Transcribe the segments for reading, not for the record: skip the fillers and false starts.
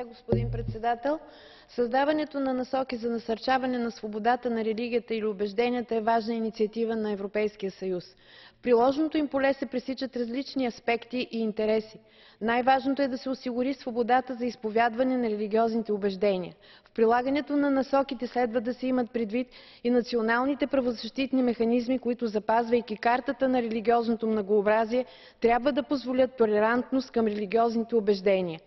Господин председател, създаването на насоки за насърчаване на свободата на религията или убежденията е важна инициатива на Европейския съюз. В приложното им поле се пресичат различни аспекти и интереси. Най-важното е да се осигури свободата за изповядване на религиозните убеждения. В прилагането на насоките следва да се имат предвид и националните правозащитни механизми, които, запазвайки картата на религиозното многообразие, трябва да позволят толерантност към религиозните убеждения.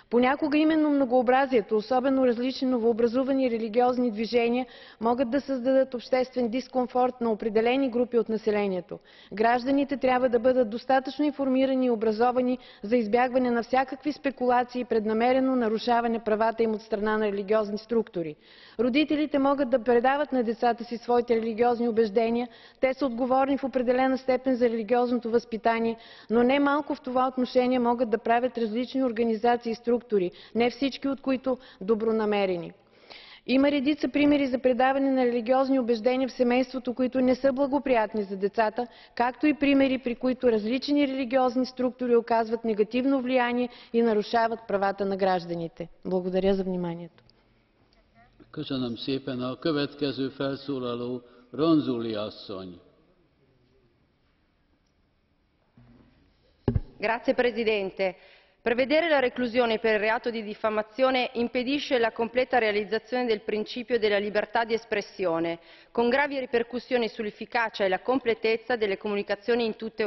Понякога именно многообразието, особено различни новообразувани религиозни движения, могат да създадат обществен дискомфорт на определени групи от населението. Гражданите трябва да бъдат достатъчно информирани и образовани за избягване на всякакви спекулации и преднамерено нарушаване правата им от страна на религиозни структури. Родителите могат да предават на децата си своите религиозни убеждения, те са отговорни в определена степен за религиозното възпитание, но не малко в това отношение могат да правят различни организации и структури, не всички от които добронамерени. Има редица примери за предаване на религиозни убеждения в семейството, които не са благоприятни за децата, както и примери, при които различни религиозни структури оказват негативно влияние и нарушават правата на гражданите. Благодаря за вниманието. Köszönöm szépen. A következő felszólaló Ronzulli asszony. Grazie Presidente. Prevedere la reclusione per il reato di diffamazione impedisce la completa realizzazione del principio della libertà di espressione, con gravi ripercussioni sull'efficacia e la completezza delle comunicazioni in tutta Europa.